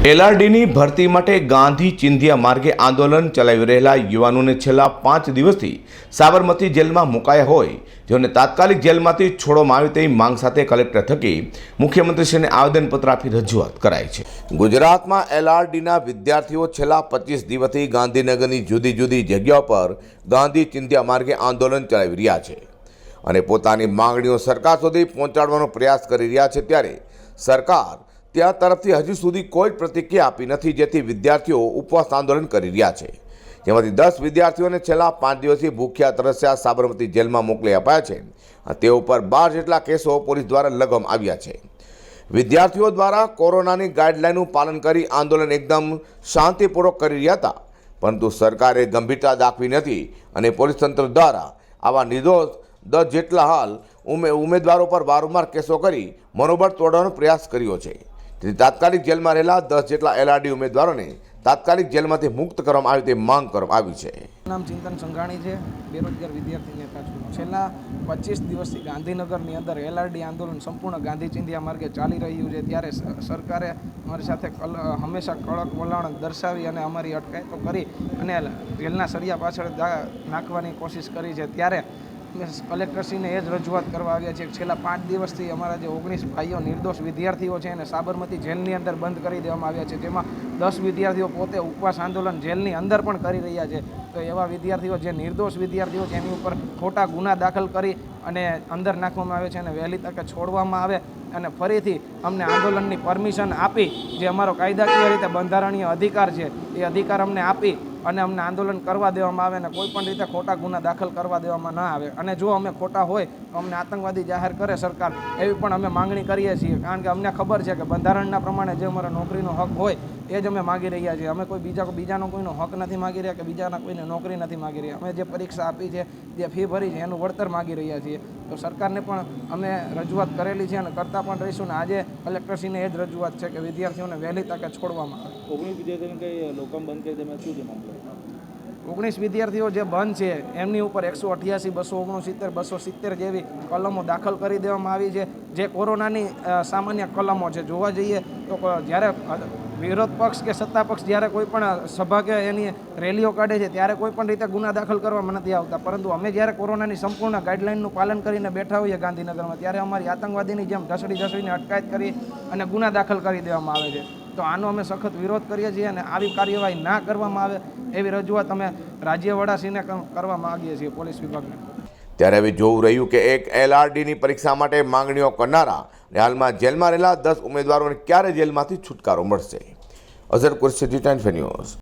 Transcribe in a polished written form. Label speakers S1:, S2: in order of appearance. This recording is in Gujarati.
S1: એલઆરડીની ભરતી માટે ગાંધી ચિંધ્યા માર્ગે આંદોલન ચલાવી રહેલા યુવાનોને છેલ્લા 5 દિવસથી સાબરમતી જેલમાં મુકાયા હોય, જેઓને તાત્કાલિક જેલમાંથી છોડવામાં આવે તેવી માંગ સાથે કલેક્ટર થકી મુખ્યમંત્રીશ્રીને આવેદનપત્ર આપી રજૂઆત કરાઈ છે। ગુજરાતમાં એલઆરડીના વિદ્યાર્થીઓ છેલ્લા 25 દિવસથી ગાંધીનગરની જુદી જુદી જગ્યાઓ પર ગાંધી ચિંધ્યા માર્ગે આંદોલન ચલાવી રહ્યા છે અને પોતાની માંગણીઓ સરકાર સુધી પહોંચાડવાનો પ્રયાસ કરી રહ્યા છે, ત્યારે સરકાર ત્યાં તરફથી હજુ સુધી કોઈ પ્રતિક્રિયા આપી નથી, જેથી વિદ્યાર્થીઓ ઉપવાસ આંદોલન કરી રહ્યા છે। જેમાંથી 10 વિદ્યાર્થીઓને છેલ્લા 5 દિવસથી ભૂખ્યા તરસ્યા સાબરમતી જેલમાં મોકલી અપાયા છે। તેઓ પર 12 જેટલા કેસો પોલીસ દ્વારા લગાવવામાં આવ્યા છે। વિદ્યાર્થીઓ દ્વારા કોરોનાની ગાઈડલાઈનનું પાલન કરી આંદોલન એકદમ શાંતિપૂર્વક કરી રહ્યા હતા, પરંતુ સરકારે ગંભીરતા દાખવી નથી અને પોલીસ તંત્ર દ્વારા આવા નિર્દોષ 10 જેટલા હાલ ઉમેદવારો પર વારંવાર કેસો કરી મનોબળ તોડવાનો પ્રયાસ કર્યો છે। તેથી તાત્કાલિક જેલમાં રહેલા 10 જેટલા એલઆરડી ઉમેદવારોને તાત્કાલિક જેલમાંથી મુક્ત કરવામાં આવે તે માંગ કરવામાં આવી છે।
S2: નામ ચિંતન સંઘાણી છે, બેરોજગાર વિદ્યાર્થી નેતા છું। છેલ્લા 25 દિવસથી ગાંધીનગરની અંદર એલઆરડી આંદોલન સંપૂર્ણ ગાંધી ચિંધ્યા માર્ગે ચાલી રહ્યું છે, ત્યારે સરકારે અમારી સાથે હંમેશા કડક વલણ દર્શાવી અને અમારી અટકાયતો કરી અને જેલના સળિયા પાછળ નાખવાની કોશિશ કરી છે। ત્યારે કલેક્ટરશ્રીને એ જ રજૂઆત કરવા આવ્યા છે। છેલ્લા 5 દિવસથી અમારા જે 19 ભાઈઓ નિર્દોષ વિદ્યાર્થીઓ છે એને સાબરમતી જેલની અંદર બંધ કરી દેવામાં આવ્યા છે, જેમાં 10 વિદ્યાર્થીઓ પોતે ઉપવાસ આંદોલન જેલની અંદર પણ કરી રહ્યા છે। તો એવા વિદ્યાર્થીઓ, જે નિર્દોષ વિદ્યાર્થીઓ છે, એની ઉપર ખોટા ગુના દાખલ કરી અને અંદર નાખવામાં આવે છે અને વહેલી તકે છોડવામાં આવે અને ફરીથી અમને આંદોલનની પરમિશન આપી, જે અમારો કાયદાકીય રીતે બંધારણીય અધિકાર છે, એ અધિકાર અમને આપી અને અમને આંદોલન કરવા દેવામાં આવે અને કોઈ પણ રીતે ખોટા ગુના દાખલ કરવા દેવામાં ન આવે। અને જો અમે ખોટા હોય તો અમને આતંકવાદી જાહેર કરે સરકાર, એવી પણ અમે માંગણી કરીએ છીએ, કારણ કે અમને ખબર છે કે બંધારણના પ્રમાણે જે અમારો નોકરીનો હક હોય એ જ અમે માગી રહ્યા છીએ। અમે કોઈ બીજાનો કોઈનો હક નથી માગી રહ્યા કે બીજાના કોઈને નોકરી નથી માગી રહ્યા। અમે જે પરીક્ષા આપી છે, જે ફી ભરી છે, એનું વળતર માગી રહ્યા છીએ। તો સરકારને પણ અમે રજૂઆત કરેલી છે અને કરતા પણ રહીશું ને આજે કલેક્ટરશ્રીને એ જ રજૂઆત છે કે વિદ્યાર્થીઓને વહેલી તકે છોડવામાં આવે।
S3: 19 વિદ્યાર્થીઓને કંઈ લોકમ બંધ કરી દેવામાં શું છે મામલો?
S2: 19 વિદ્યાર્થીઓ જે બંધ છે એમની ઉપર 188, 269, 270 જેવી કલમો દાખલ કરી દેવામાં આવી છે, જે કોરોનાની સામાન્ય કલમો છે। જોવા જઈએ તો જ્યારે વિરોધ પક્ષ કે સત્તા પક્ષ જ્યારે કોઈ પણ સભા કે એની રેલીઓ કાઢે છે, ત્યારે કોઈ પણ રીતે ગુના દાખલ કરવામાં નથી આવતા, પરંતુ અમે જ્યારે કોરોનાની સંપૂર્ણ ગાઈડલાઇનનું પાલન કરીને બેઠા હોઈએ ગાંધીનગરમાં, ત્યારે અમારી આતંકવાદીની જેમ ઢસડીને અટકાયત કરી અને ગુના દાખલ કરી દેવામાં આવે છે। તો આનો અમે સખત વિરોધ કરીએ છીએ અને આવી કાર્યવાહી ના કરવામાં આવે એવી રજૂઆત અમે રાજ્ય વડાશ્રીને કરવા માગીએ છીએ, પોલીસ વિભાગને।
S1: ત્યારે હવે જોવું રહ્યું કે એક એલઆરડીની પરીક્ષા માટે માંગણીઓ કરનારા અને હાલમાં જેલમાં રહેલા 10 ઉમેદવારોને ક્યારે જેલમાંથી છુટકારો મળશે। Azhar Qureshi, times news.